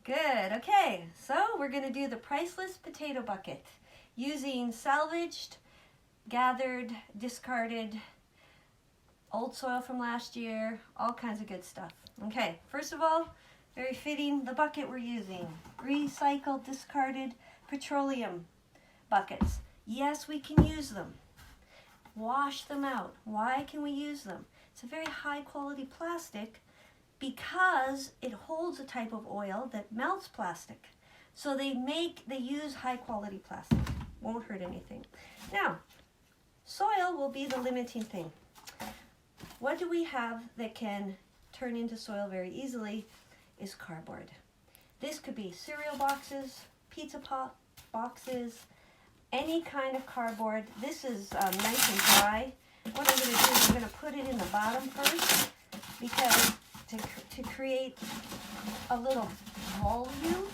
Good. Okay, so we're going to do the Priceless potato bucket using salvaged, gathered, discarded, old soil from last year, all kinds of good stuff. Okay, first of all, very fitting, the bucket we're using. Recycled, discarded petroleum buckets. Yes, we can use them. Wash them out. Why can we use them? It's a very high quality plastic because it holds a type of oil that melts plastic. So they use high quality plastic. Won't hurt anything. Now, soil will be the limiting thing. What do we have that can turn into soil very easily is cardboard. This could be cereal boxes, pizza boxes, any kind of cardboard. This is nice and dry. What I'm going to do is I'm going to put it in the bottom first because to create a little volume,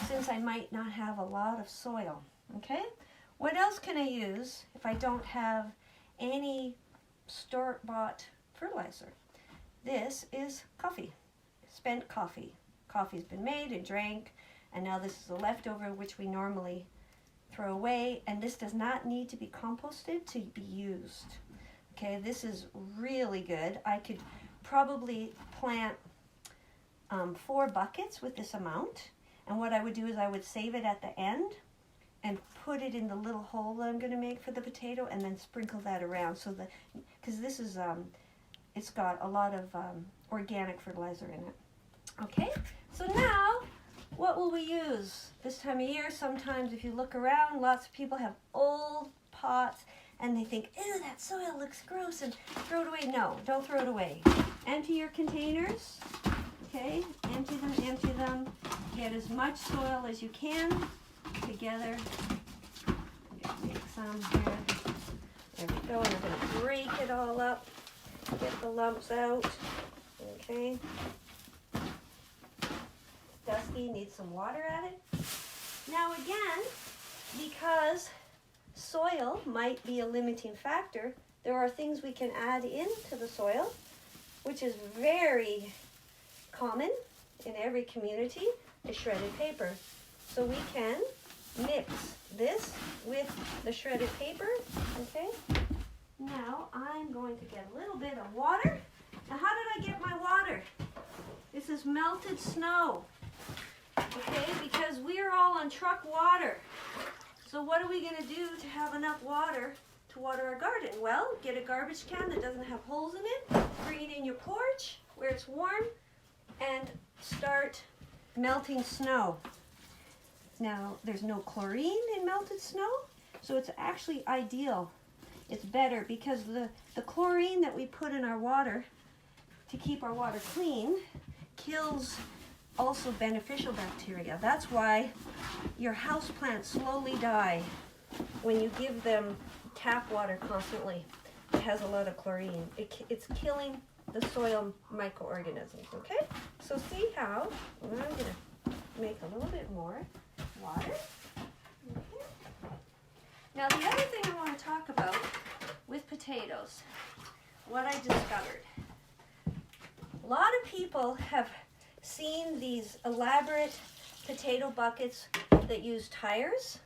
since I might not have a lot of soil. Okay? What else can I use if I don't have any store-bought fertilizer? This is coffee, spent coffee. Coffee's been made and drank, and now this is a leftover which we normally throw away, and this does not need to be composted to be used. Okay, this is really good. I could probably plant 4 buckets with this amount, and what I would do is I would save it at the end and put it in the little hole that I'm going to make for the potato, and then sprinkle that around so that, because this is it's got a lot of organic fertilizer in it. Okay, so now what will we use this time of year? Sometimes if you look around, lots of people have old pots and they think, ew, that soil looks gross, and throw it away. No, don't throw it away. Empty your containers, okay? Empty them. Get as much soil as you can together. I'm gonna make some here. There we go, and I'm gonna break it all up, get the lumps out, okay? Dusty, needs some water added. Now again, because soil might be a limiting factor, there are things we can add into the soil, which is very common in every community, is shredded paper. So we can mix this with the shredded paper, okay? Now I'm going to get a little bit of water. Now how did I get my water? This is melted snow, okay? Because we are all on truck water. So what are we going to do to have enough water to water our garden? Well, get a garbage can that doesn't have holes in it, bring it in your porch where it's warm, and start melting snow. Now, there's no chlorine in melted snow, so it's actually ideal. It's better because the chlorine that we put in our water to keep our water clean kills also beneficial bacteria. That's why your houseplants slowly die when you give them tap water constantly. It has a lot of chlorine. It's killing the soil microorganisms, okay? So see how I'm going to make a little bit more water. Okay. Now the other thing I want to talk about with potatoes, what I discovered. A lot of people have seen these elaborate potato buckets that use tires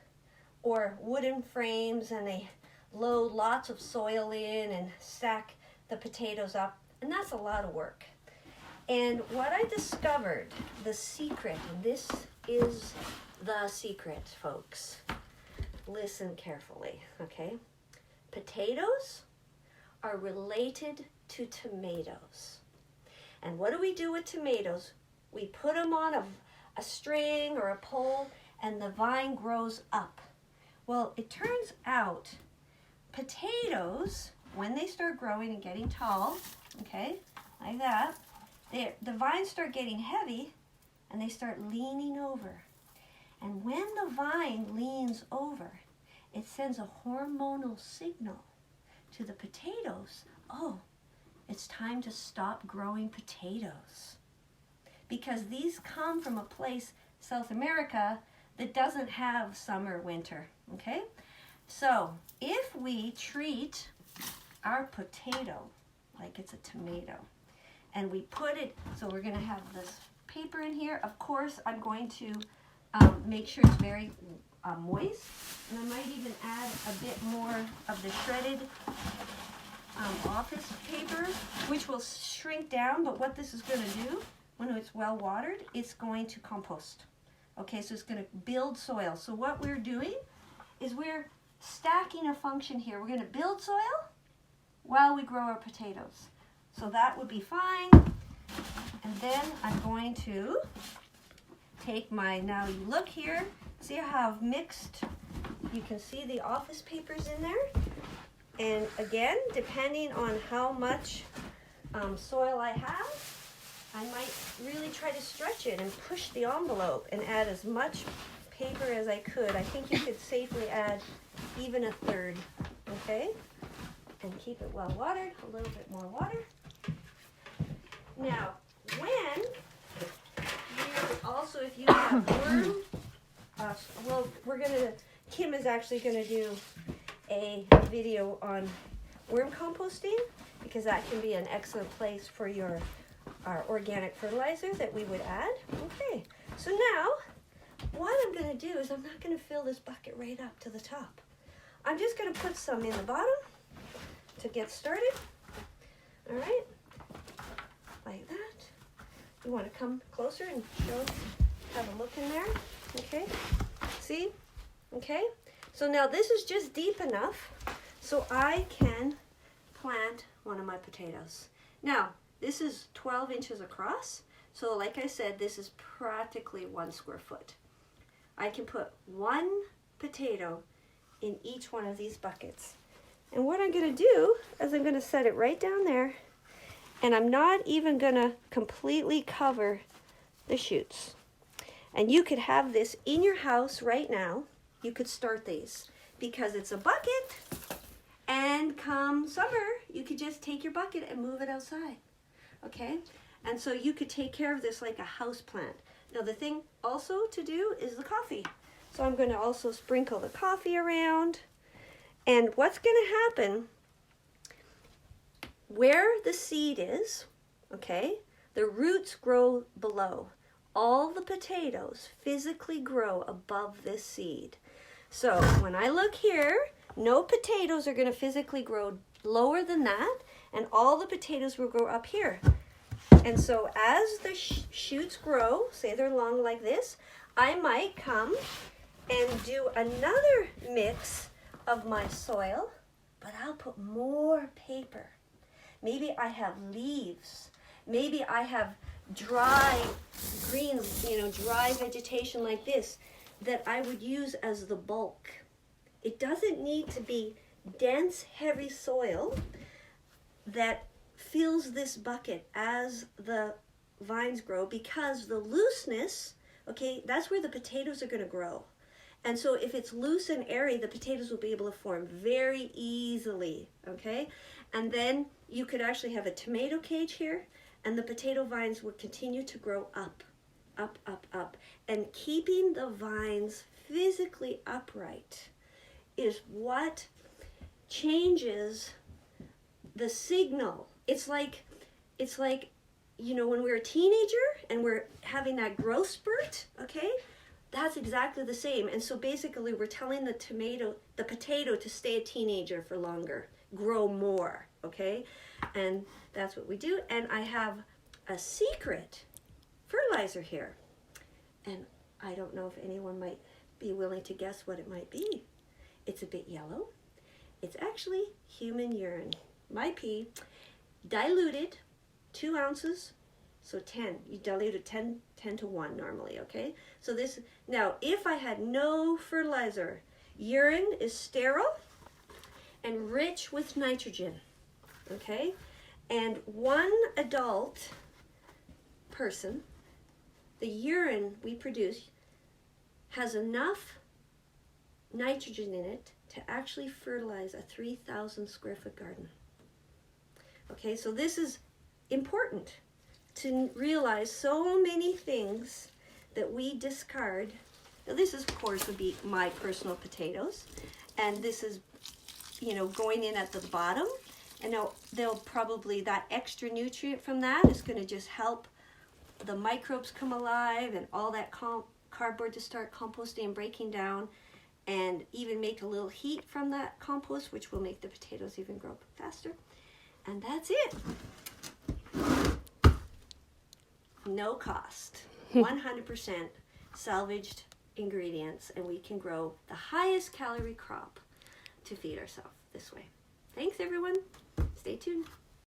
or wooden frames, and they load lots of soil in and stack the potatoes up, and that's a lot of work. And what I discovered, the secret, and this is the secret, folks. Listen carefully, okay? Potatoes are related to tomatoes. And what do we do with tomatoes? We put them on a string or a pole, and the vine grows up. Well, it turns out potatoes, when they start growing and getting tall, okay, like that, the vines start getting heavy and they start leaning over. And when the vine leans over, it sends a hormonal signal to the potatoes. Oh, it's time to stop growing potatoes. Because these come from a place, South America, that doesn't have summer, winter, okay? So if we treat our potato like it's a tomato, and we put it, so we're gonna have this paper in here. Of course, I'm going to make sure it's very moist. And I might even add a bit more of the shredded office paper, which will shrink down. But what this is going to do, when it's well watered, it's going to compost. Okay, so it's going to build soil. So what we're doing is we're stacking a function here. We're going to build soil while we grow our potatoes. So that would be fine. And then I'm going to take my, now you look here, see how I've mixed, you can see the office papers in there. And again, depending on how much soil I have, I might really try to stretch it and push the envelope and add as much paper as I could. I think you could safely add even a third, okay? And keep it well watered, a little bit more water. Now, when you also, if you have worm, well, Kim is actually gonna do a video on worm composting, because that can be an excellent place for our organic fertilizer that we would add. Okay, so now what I'm going to do is I'm not going to fill this bucket right up to the top. I'm just going to put some in the bottom to get started. All right, like that. You want to come closer and have a look in there. Okay, see? Okay, so now this is just deep enough so I can plant one of my potatoes. Now, this is 12 inches across, so like I said, this is practically 1 square foot. I can put 1 potato in each one of these buckets. And what I'm going to do is I'm going to set it right down there, and I'm not even going to completely cover the shoots. And you could have this in your house right now. You could start these because it's a bucket, and come summer, you could just take your bucket and move it outside. Okay, and so you could take care of this like a house plant. Now the thing also to do is the coffee. So I'm going to also sprinkle the coffee around. And what's going to happen, where the seed is, okay, the roots grow below. All the potatoes physically grow above this seed. So when I look here, no potatoes are going to physically grow lower than that, and all the potatoes will grow up here. And so as the shoots grow, say they're long like this, I might come and do another mix of my soil, but I'll put more paper. Maybe I have leaves. Maybe I have dry green, dry vegetation like this that I would use as the bulk. It doesn't need to be dense, heavy soil that fills this bucket as the vines grow, because the looseness, okay, that's where the potatoes are going to grow. And so if it's loose and airy, the potatoes will be able to form very easily, okay? And then you could actually have a tomato cage here, and the potato vines would continue to grow up, up, up, up. And keeping the vines physically upright is what changes the signal. It's like, when we're a teenager and we're having that growth spurt, okay? That's exactly the same. And so basically we're telling the potato to stay a teenager for longer, grow more, okay? And that's what we do. And I have a secret fertilizer here. And I don't know if anyone might be willing to guess what it might be. It's a bit yellow. It's actually human urine. My pee, diluted, 2 ounces, so 10. You dilute it 10 to 1 normally, okay? So this, now if I had no fertilizer, urine is sterile and rich with nitrogen, okay? And 1 adult person, the urine we produce has enough nitrogen in it to actually fertilize a 3,000 square foot garden. Okay, so this is important to realize. So many things that we discard. Now this is, of course, would be my personal potatoes, and this is, going in at the bottom, and now they'll probably, that extra nutrient from that is going to just help the microbes come alive and all that cardboard to start composting and breaking down, and even make a little heat from that compost, which will make the potatoes even grow faster. And that's it. No cost. 100% salvaged ingredients, and we can grow the highest calorie crop to feed ourselves this way. Thanks, everyone. Stay tuned.